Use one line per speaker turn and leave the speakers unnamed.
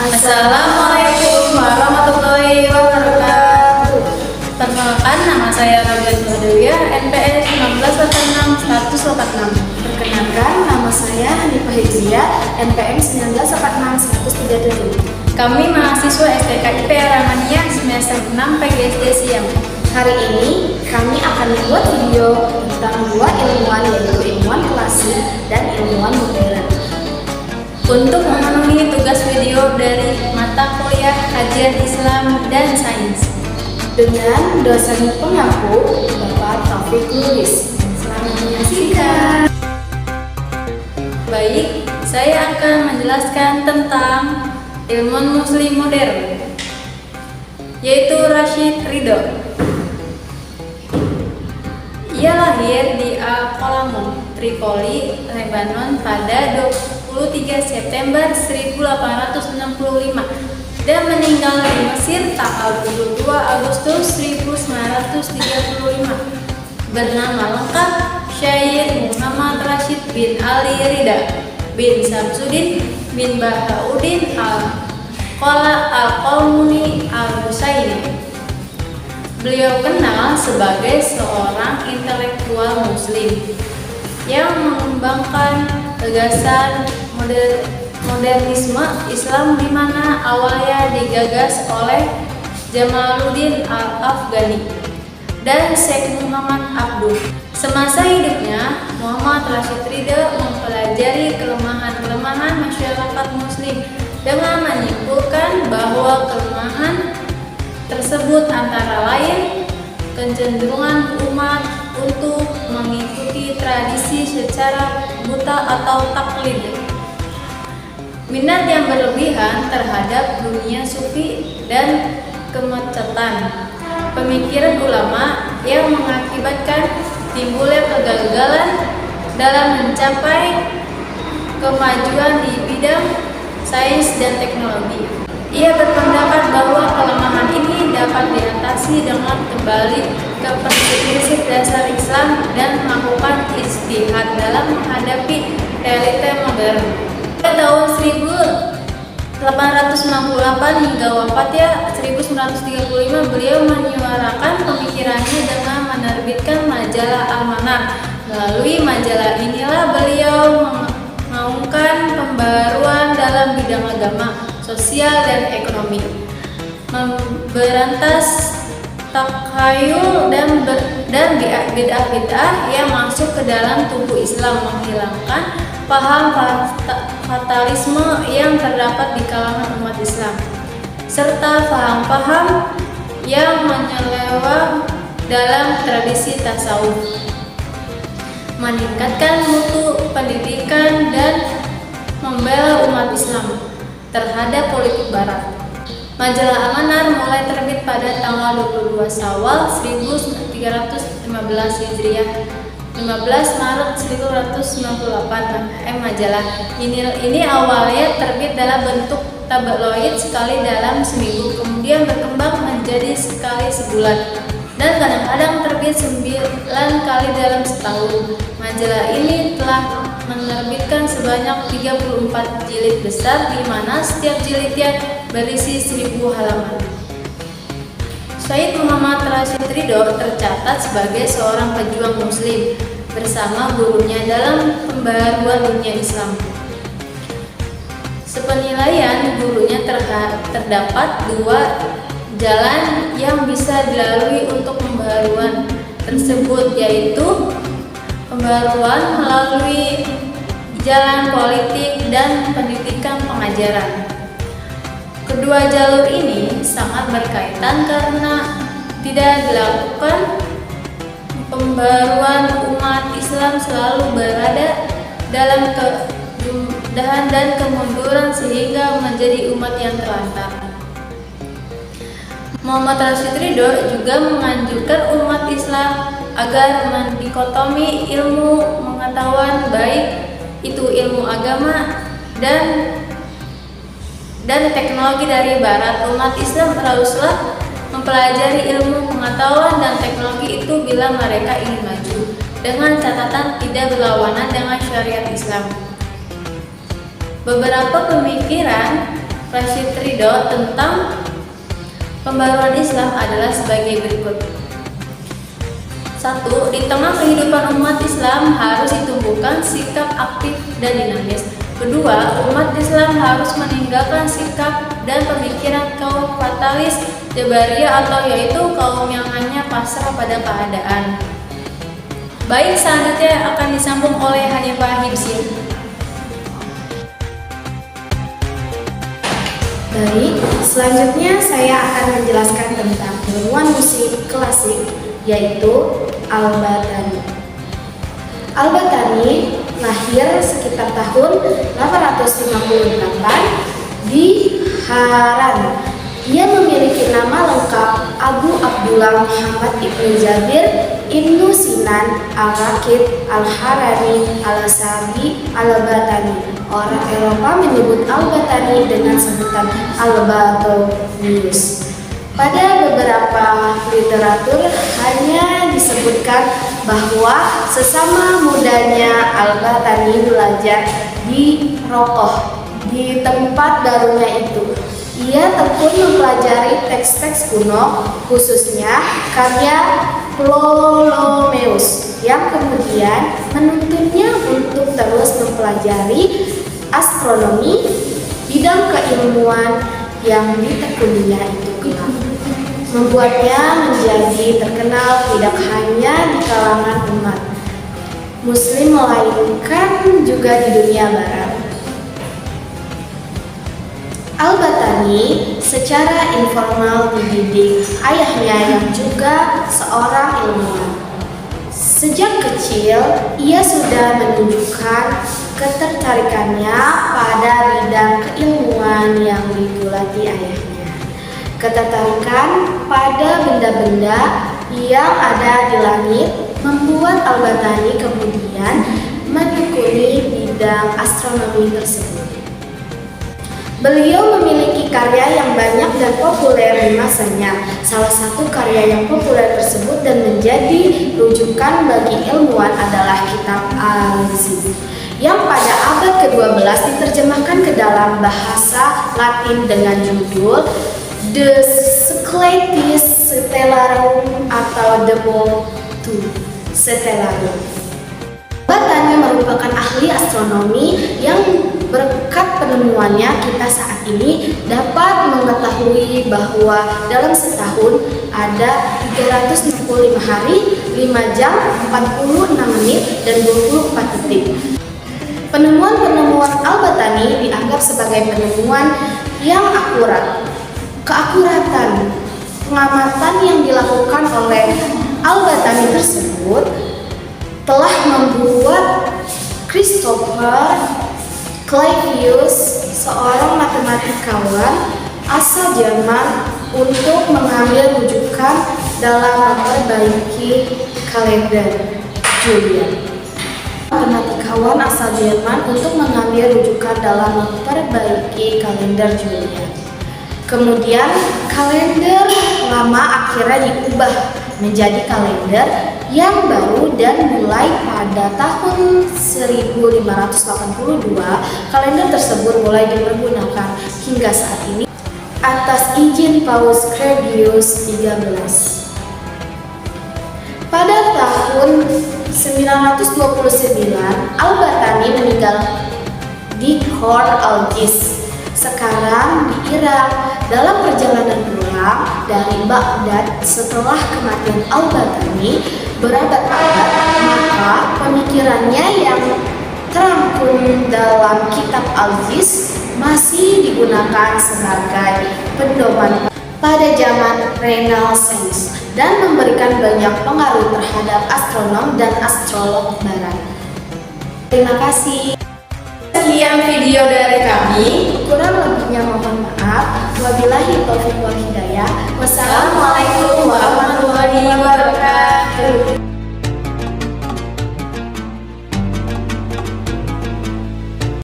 Assalamualaikum warahmatullahi wabarakatuh. Perkenalkan, nama saya Rabiat Badawiyah, NPM 1986 status 46.
Perkenalkan, nama saya Hanifah Hijriah, NPM 1946 status 37.
Kami mahasiswa STKIP Rahmaniyah semester 6 PGSD Siang.
Hari ini kami akan membuat video tentang dua ilmuwan, yaitu ilmuwan klasik dan ilmuwan modern.
Untuk memenuhi tugas video dari mata kuliah Kajian Islam dan Sains
Dengan dosen pengampu Bapak Taufik Lulis. Selamat menyaksikan.
Baik, saya akan menjelaskan tentang ilmuwan muslim modern, yaitu Rashid Ridho. Ia lahir di Al-Qalamun, Tripoli, Lebanon pada 23 September 1865 dan meninggal di Mesir tanggal 22 Agustus 1935. Bernama lengkap Syed Muhammad Rashid bin Ali Ridha bin Samsudin bin Bahauddin Al-Qalmuni Al-Husaini. Beliau kenal sebagai seorang intelektual muslim yang mengembangkan gagasan modernisme Islam, di mana awalnya digagas oleh Jamaluddin Al-Afghani dan Syekh Muhammad Abduh. Semasa hidupnya, Muhammad Rashid Ridho mempelajari kelemahan-kelemahan masyarakat muslim dengan menyimpulkan bahwa kelemahan tersebut antara lain kecenderungan umat untuk mengikuti tradisi secara buta atau taklid, minat yang berlebihan terhadap dunia sufi, dan kemecotan pemikiran ulama yang mengakibatkan timbulnya kegagalan dalam mencapai kemajuan di bidang sains dan teknologi. Ia berpendapat bahwa kelemahan ini dapat diatasi dengan kembali ke prinsip-prinsip dasar Islam dan melakukan ijtihad dalam menghadapi realita modern. Pada tahun 1898 hingga wafatnya 1935, beliau menyuarakan pemikirannya dengan menerbitkan majalah Al-Manar. Melalui majalah inilah beliau mengaungkan pembaruan dalam bidang agama, sosial, dan ekonomi, memberantas takhayul dan bid'ah-bid'ah yang masuk ke dalam tubuh Islam, menghilangkan paham fatalisme yang terdapat di kalangan umat Islam, serta paham-paham yang menyeleweng dalam tradisi tasawuf, meningkatkan mutu pendidikan dan membela umat Islam terhadap politik barat. Majalah Al-Manar mulai terbit pada tanggal 22 Syawal 1315 Hijriah, 15 Maret 1998. Majalah ini awalnya terbit dalam bentuk tabloid sekali dalam seminggu, kemudian berkembang menjadi sekali sebulan, dan kadang-kadang terbit 9 kali dalam setahun. Majalah ini telah menerbitkan sebanyak 34 jilid besar, di mana setiap jilidnya berisi 1000 halaman. Syed Muhammad Rashid Ridho tercatat sebagai seorang pejuang muslim bersama gurunya dalam pembaruan dunia Islam. Sepenilaian gurunya terdapat dua jalan yang bisa dilalui untuk pembaruan tersebut, yaitu pembaruan melalui jalan politik dan pendidikan pengajaran. Kedua jalur ini sangat berkaitan karena tidak dilakukan pembaruan, umat Islam selalu berada dalam kegundahan dan kemunduran sehingga menjadi umat yang terlantar. Muhammad Rashid Ridho juga menganjurkan umat Islam agar mendikotomi ilmu pengetahuan, baik itu ilmu agama dan teknologi dari barat. Umat Islam haruslah mempelajari ilmu pengetahuan dan teknologi itu bila mereka ingin maju, dengan catatan tidak berlawanan dengan syariat Islam. Beberapa pemikiran Rashid Ridho tentang pembaruan Islam adalah sebagai berikut. 1. Di tengah kehidupan umat Islam harus ditumbuhkan sikap aktif dan dinamis. Kedua, umat Islam harus meninggalkan sikap dan pemikiran kaum fatalis, Jabariyah atau yaitu kaum yang hanya pasrah pada keadaan. Baik, selanjutnya akan disambung oleh Hanifah Hibsin.
Baik, selanjutnya saya akan menjelaskan tentang ilmuwan musik klasik, yaitu Al-Batani. Al-Batani lahir sekitar tahun 858 di Haran. Ia memiliki nama lengkap Abu Abdullah Muhammad ibnu Jabir ibnu Sinan Al-Rakib Al-Harani Al-Sabi Al-Batani. Orang Eropa menyebut Al-Batani dengan sebutan Al-Batonius. Pada beberapa literatur hanya disebutkan bahwa sesama mudanya Al-Batani belajar di Rokoh, di tempat barunya itu. Ia tekun mempelajari teks-teks kuno, khususnya karya Ptolomeus, yang kemudian menuntunnya untuk terus mempelajari astronomi, bidang keilmuan yang ditekuninya itu kelak. Membuatnya menjadi terkenal tidak hanya di kalangan umat Muslim melainkan juga di dunia barat. Al-Batani secara informal dididik ayahnya yang juga seorang ilmuwan. Sejak kecil, ia sudah menunjukkan ketertarikannya pada bidang keilmuan yang digulati ayahnya. Ketertarikan pada benda-benda yang ada di langit membuat Al-Batani kemudian menekuni bidang astronomi tersebut. Beliau memiliki karya yang banyak dan populer di masanya. Salah satu karya yang populer tersebut dan menjadi rujukan bagi ilmuwan adalah kitab Al-Zib, yang pada abad ke-12 diterjemahkan ke dalam bahasa Latin dengan judul De Secletis Stellarum atau De Motu Stellarum. Batani merupakan ahli astronomi yang berkat penemuannya kita saat ini dapat mengetahui bahwa dalam setahun ada 365 hari, 5 jam, 46 menit, dan 24 detik. Penemuan-penemuan Al-Batani dianggap sebagai penemuan yang akurat. Keakuratan pengamatan yang dilakukan oleh Al-Batani tersebut telah membuat Christopher Clavius, seorang matematikawan asal Jerman, untuk mengambil rujukan dalam memperbaiki kalender Julian. Matematikawan asal Jerman untuk mengambil rujukan dalam memperbaiki kalender Julian. Kemudian kalender lama akhirnya diubah menjadi kalender yang baru dan mulai pada tahun 1582 kalender tersebut mulai dipergunakan hingga saat ini atas izin Paus Gregorius XIII. Pada tahun 929 Al-Batani meninggal di Khor al-Jis, sekarang di Irak. Dalam perjalanan pulang dari Baghdad setelah kematian Al-Batani berabad-abad, maka pemikirannya yang terangkum dalam kitab Al-Jis masih digunakan sebagai pedoman pada zaman Renaissance dan memberikan banyak pengaruh terhadap astronom dan astrolog barat. Terima kasih.
Sekian video dari kami.
Kurang lebihnya mohon maaf. Wabillahi taufiq wal hidayah.
Wassalamualaikum warahmatullahi wabarakatuh.